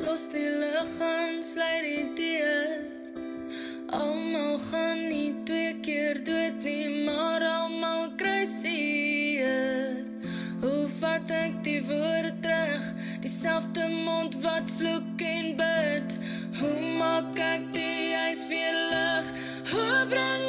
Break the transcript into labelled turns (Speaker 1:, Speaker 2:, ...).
Speaker 1: los die liggaam, sluit die deur. Almal gaan nie 2 keer dood nie, maar almal kry seer. Hoe vat ek die woorde terug, dieselfde mond wat vloek en bid? Hoe maak ek die ys weer lig? Hoe bring